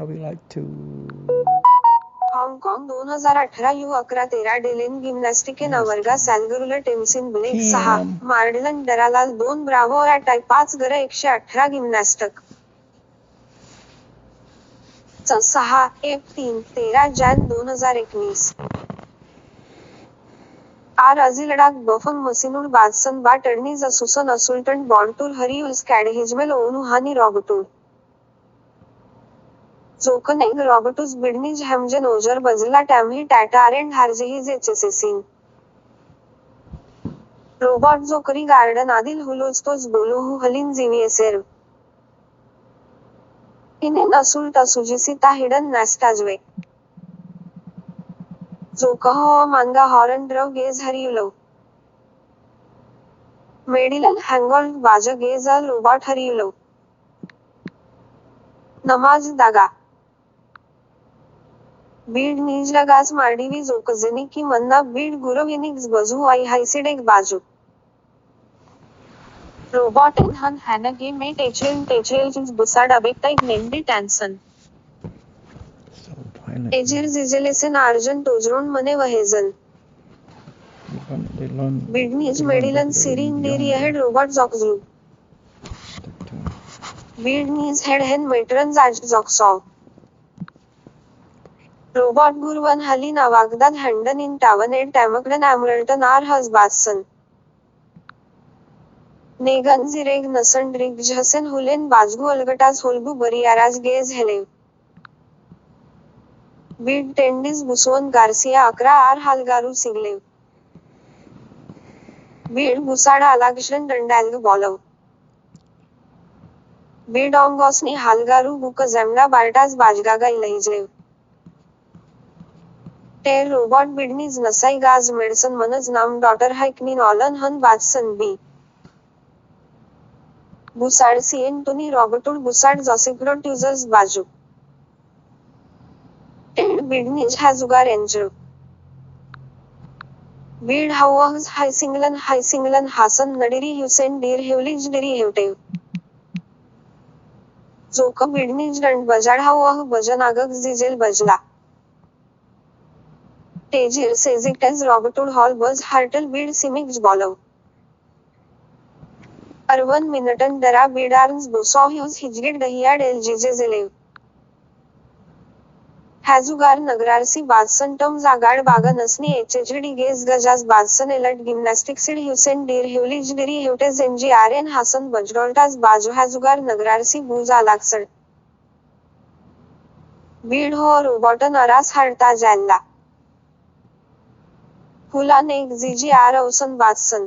how we like to हाँगकाँग 2018 U11-13 डेलेन गिम्नॅस्टिकेन वर्गा सॅल्गरुला टेम्सिन Blake 6 मार्डलन डरालाल 2 Bravo attack 5 गर 118 गिम्नॅस्टक 6 F3 13 जॅन 2019 आर अझिलडाक बफंग मसिनुड बादसन बा टर्नीज असुसन असुल्टंट बॉन्टूर हरियुल्स कॅडहेजमेल ओनु हानी रॉबटूड जोकन एग रॉबटूस बिडनीज हॅमजन ओजर बजला टॅमही टॅटारेंड हार्जेही जेचेसेसिन रोबॉट जोकरी गार्डन आदिल हुलोजतोज बोलोहू हलिन जीवीएसेर इनेन असुल्ट असुजिसिता हिडन नॅस्टाजवे जोकह मांगा हॉरन ड्रव गेज हरियुलव मेडिलन हँगोल्ड बाज गेज अल रोबॉट हरियुलव नमाज दागा बीड निजलगास मार्डिवी जोकजेनी की मन्ना बीड गुरविनिक्स बजू आई हायसिडेक बाजू रोबॉट इन हन हॅनगे मेट एचेल बुसाड अबेक्टाईक नेमडी टॅन्सन so violent. एजिर जिजेलेसेन आर्जन टोजरोन मने वहेजन They learn बीडनीज very मेडिलन सिरिंग young. डेरी हेड रोबॉट जॉकजू बीडनीज हेड हेन मेटरन जाज जॉक्सॉव रोबॉट गुरवन हलिन अवागदाद हँडन इन टावनेड टॅमकडन ॲमरल्टन आर हज बासन नेगन जिरेग नसन ड्रिग झसेन हुलेन बाजगू अलगटाज होलगू बरियाराज गेज हेलेव बीड टेंडिस बुसवन गार्सिया 11 आर हालगारू सिगलेव बीड बुसाडा अलागशन डंडॅल्ग बॉलव बीड ऑंगॉसनी हालगारू बुक जमडा बार्टाज बाजगागा इलहिजलेव टेर रोबॉट बिडनीज नसाई गाज मेडसन मनज नाम डॉटर हायकनीन ऑलन हन बाजसन बी बुसाड सीएन टुनी रॉबटूड बुसाड जॉसिग्रोट युजर्स बाजू टेड बिडनीज हॅजुगार एंजर बीड हाउअहज हायसिंगलन हासन नडिरी हुसेन डीर हेवलिज डिरी हेवटेव जोक बिडनीज डंड बजाड हाउअह बजन आगग जिजेल बजला टेजिर सेजिक्टेज रॉबटूड हॉल बज हार्टल बीड सिमिक्स बॉलव अर्वन मिनटन डरा बीड आर्म्स बोसॉह्यूज हिजगेट दहियाड एल जिजेजेलेव हॅजुगार नगरारसी बादसन टम जागाड बागा नसनी एचएचडी गेज गजाज बादसन एलट गिम्नॅस्टिक्सिड हुसेन डीर हेवलिज डिरी हेवटेज एनजी आर्यन हासन बजडॉल्टाज बाजू हॅजुगार नगरारसी बूज आलाक्सड बीड हो रोबॉटन अरास हाडता जॅल्ला हुलान एक जीजी आर औसन बादसन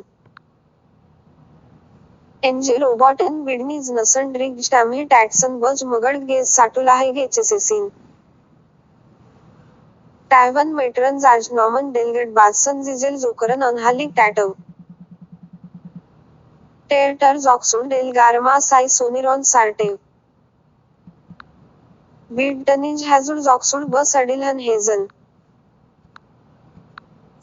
एनजी रोबॉट एन बिडनीज नसन ड्रिग टॅमही टॅटसन बज मगड गेज साटुलाहे गेचेसेसिन टायवन मेटरन जाज नॉमन डेलगेट बादसन जिजेल जोकरन अनहालिक टॅटव टेरटर जॉक्सुन डेल गारमा साई सोनिरॉन सार्टेव बीड टनीज हॅजुड जॉक्सुड बस अडिलहन हेजन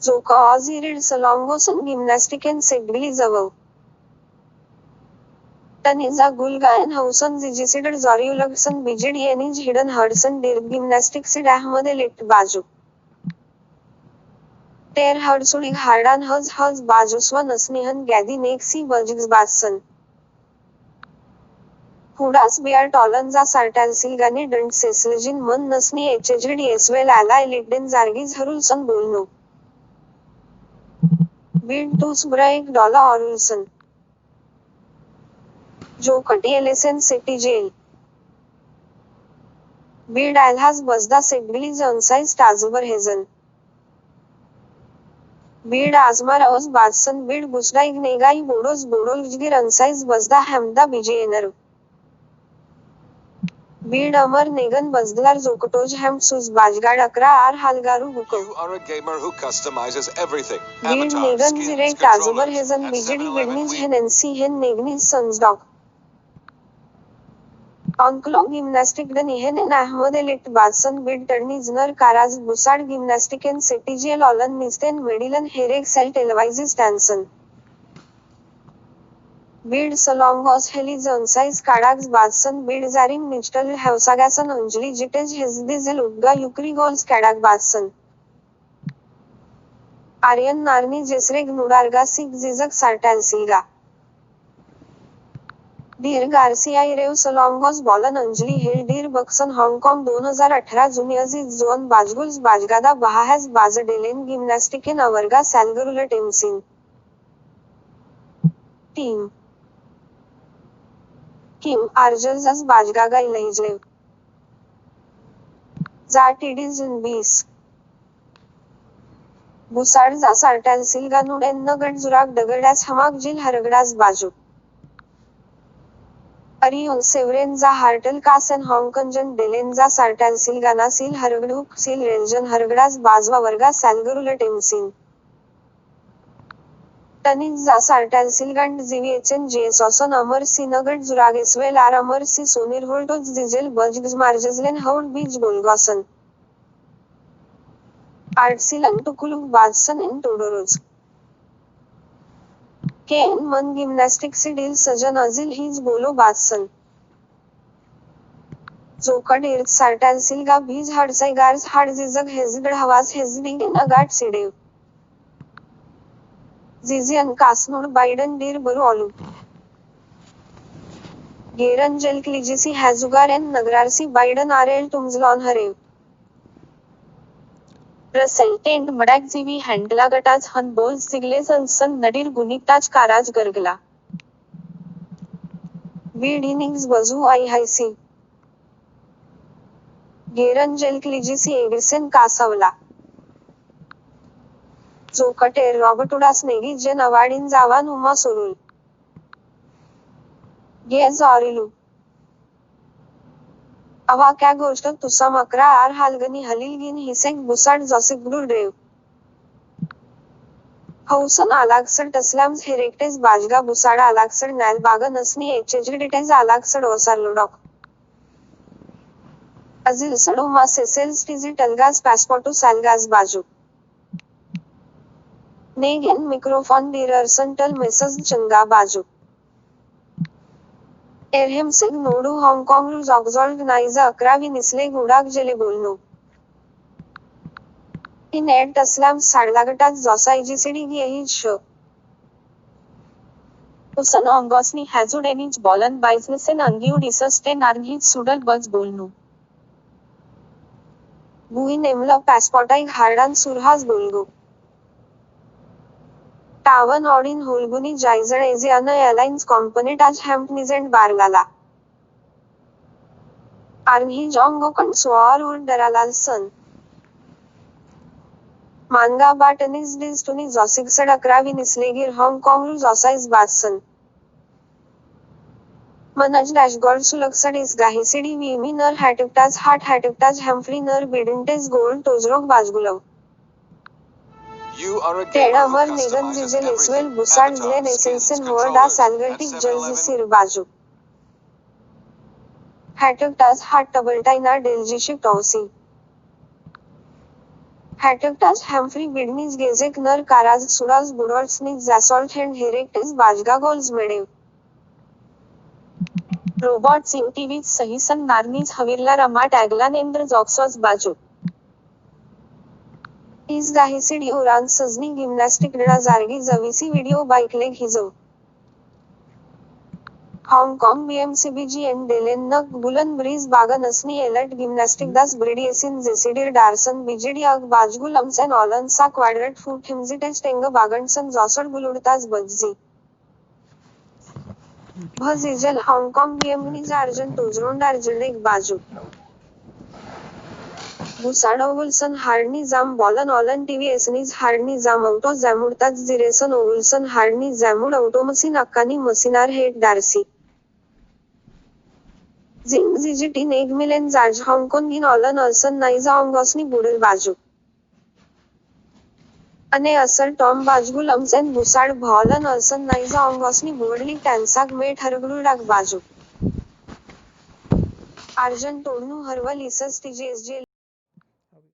जोक ऑझिरिड सलॉंगोसन गिम्नॅस्टिकेन सेगबिली जवव टनीजा गुलगायन हौसन जिजिसिडड जॉरियुलगसन बिजिड येनिज हिडन हडसन डीर गिम्नॅस्टिक्सिड अहमदे लिट बाजू टेर हडसुडिग हार्डान हज बाजुस्वा नसनिहन गॅदी नेक्सी बजिग्स बादसन हुडास बियार टॉलनजा सार्टॅल्सिलगानी डंट सेसलजिन मन नसनी एचएचडी एसवेल आलाय लिड्डेन जार्गीज हरुलसन बोलनो बीड टूस ब्राइक डॉला ऑरुलसन जो कटिएलेसेन सिटी जेल बीड ॲल्हाज बजदा सेगबिलीज अनसाइज टाजुबर हेजन बीड आजमार अज बादसन बीड बुसडाईग नेगाई बोडोलजगीर अनसाइज बजदा हॅमदा बिजेएनर बीड अमर नेगन बजदलार जोकटोज हॅमसूज बाजगाड 11 आर हालगारू बुकव You are a gamer who customizes everything. बीड Avatar, नेगन skins, जिरेक टाजुबर controllers. हेजन At बिजिडी 7-Eleven, बिडनीज we हेन एनसी हेन नेगनीज सन्सडॉक ऑनक्लॉग गिम्नॅस्टिक डन इहेन एन अहमदे लिट बादसन बीड टर्नीज नर काराज बुसाड गिम्नॅस्टिकेन सेटिजियल ऑलन निस्तेन मेडिलन हेरेग सेल टेलवाइजिस टॅन्सन बीड सलॉंगॉस हेलिझॉन्साइज काडाक्स बादसन बीड जारिम निचटल हेवसागॅसन अंजली जिटेज हेजदिझेल उद्गा युक्री गोल्स कॅडाक बादसन आर्यन नारनी जेसरेग नुडारगा सिग जिजक सार्टॅल्सिलगा डीर गार्सिया इरेव सलॉंगॉस बॉलन अंजली हिल डीर बक्सन हाँगकाँग 2018 जुनी अजीज जोन बाजगुल्स बाजगादा बहाहॅज बाजडेलेन गिम्नॅस्टिकेन अवर्गा सॅलगरुल टेमसिंग टीम किम आर्जल्स बाजगागा इलैजलेव जा टीडीजन बीस बुसाड जा सार्टॅल्सिलगा नुडेन नगड जुराग डगडास हमाक जिल हरगडास बाजू अरियोन सेवरेन जा हार्टल कासन हाँगकंजन डेलेन जा सार्टॅल्सिलगाना सील हरगडूक सील रेल्जन हरगडास बाजवा वर्गा सॅलगरुल टेमसिंग टनिज जा सार्टॅल्सिलगंड जीवीएचएन जेसॉसन अमर सी नगड जुरागेसवेल आर अमर सी सोनीर होल्टोज दिजेल बजग्ज मार्जजलेन हौड बीज गोलगॉसन आर्टसिलन टुकुलुक बादसन इन टोडोरोज केन मन गिम्नॅस्टिक सिडील सजन अजिल हीज बोलो बादसन जोकड इर्थ सार्टॅल्सिलगा बीज हाडसाईगार्स हाडजिजग हेजगड हवास हेजडिंग अगाट सिडेव जिजियन कासनोड बाइडन डीर बरू ऑलू गेरन जेलक्लिजिसी हॅजुगार एन नगरारसी बाइडन आरेल टुमजलॉन हरेव रसेल्टेंट मडॅक जीवी हँडला गटाज हन बोल्स जिगलेज अनसन नडीर गुनिकताज काराज गरगला बीड इनिंग्स बजू आई हायसी गेरन जेलक्लिजिसी एग्रिसेन कासावला जोकटेर रॉबर्टुडास नेगी जेन अवाडीन जावान उमा सोरुल गेज ऑरिलू अवा क्या गोष्ट तुसाम 11 आर हालगनी हलीलगिन हिसेक बुसाड जॉसिगडू ड्रेव हौसन आलागसड टस्लाम्स हेरेक्टेज बाजगा बुसाडा आलागसड नॅल बागन असनी एचेजडिटेज आलागसड ओसारलोडॉक अजिल सडो मा सेसेल्स डिजिटलगाज पासपोर्टू सॅलगाज बाजू नेगेन मिक्रोफोन डिरर्संटल मेसज चंगा बाजू एरहेमसिग नोडू हाँगकाँग रू जॉगजॉल्ड नाइजा 11वी निसले गुडाग जेले बोलनो इन एड टस्लाम साडलागटात जॉसाइजिसिडी येहीज श उसन ऑंगॉसनी हॅजुड एनिज बॉलन बाइजनेसेन अंगिउड इसस्टेन आर्घीज सुडल बज बोलनो बुई नेमला पासपोर्टाई हार्डान सुरहाज बोलगो टावन ऑडिन होलगुनी जायजड एजियान एअरलाइन्स कंपनीट आज हॅम्पनिजेंट बारगाला आर्घी जॉंगो कणसोआर उर डरालाल सन मानगा बाटनीज डिस्टुनी जॉसिगसड 11वी निसलेगीर हाँगकाँग रू जॉसाइज बादसन मनज डॅशगॉर्ड सुलगसड इस गाहिसिडी वीमी नर हॅटिवटाज हाट हॅटिवटाज हॅम्फ्री नर बिडिंटेज गोल्ड टोजरोग बाजगुलव You are a टेड gamer who अमर निगन customizes जिजेल इस्वेल everything. बुसाड Avatar, ग्लेन skins, एसेन्सेन होअर डा controllers, सॅलगर्टिक and जलजी 7-Eleven. सिर बाजू हॅटिवटाज हाट टबलटाईना डेल्जीशिक टॉसी हॅटिवटाज हॅम्फ्री बिडनीज गेजेक नर काराज सुराज बुडॉल्सनीज जॅसॉल्ट हँड हेरेक्टेज बाजगा गोल्स मेडेव रोबॉट सिंग टीव्हीज सहीसन नारनीज हविरला रमा टॅगला नेंद्र जॉक्सॉज बाजू इस गाहिसिडी उरान सजनी गिम्नॅस्टिक डा जारगी जवीसी व्हिडिओ बाईकलेग हिजव हाँगकाँग बीएमसीबीजी एन डेलेन नग बुलन ब्रीज बागन असनी एलर्ट गिम्नॅस्टिक दास ब्रिडिएसिन जेसिडीर डारसन बीजेडी अग बाजगुल अमसेन ऑलन सा क्वाड्रट फूट हिमजिटेज टेंग बागणसन जॉसड बुलुडताज बज्जी भजिजल हाँगकाँग बीएमनीज अर्जन टोजरोंड अर्जनेक बाजू बुसाड ओवुल्सन हार्डनी जाम बॉलन ऑलन टीव्ही एसनीज हार्डनी जाम औटो जॅमुडताज जिरेसन ओवुल्सन हार्डनी जॅमुड औटोमसिन अक्कानी मसिनार हेट डार्सी जिंग जिजिटी नेग मिलेन जार्ज हाँगकाँग इन ऑलन अल्सन नाइजा ऑंगॉसनी बुडल बाजू अने असर टॉम बाजगुल अमसेन बुसाड भॉलन अल्सन नाइजा ऑंगॉसनी बुवडली टॅन्साग मेट हरगुडुडाग बाजू अर्जन टोडनू हरवल इसस टीजेएसजे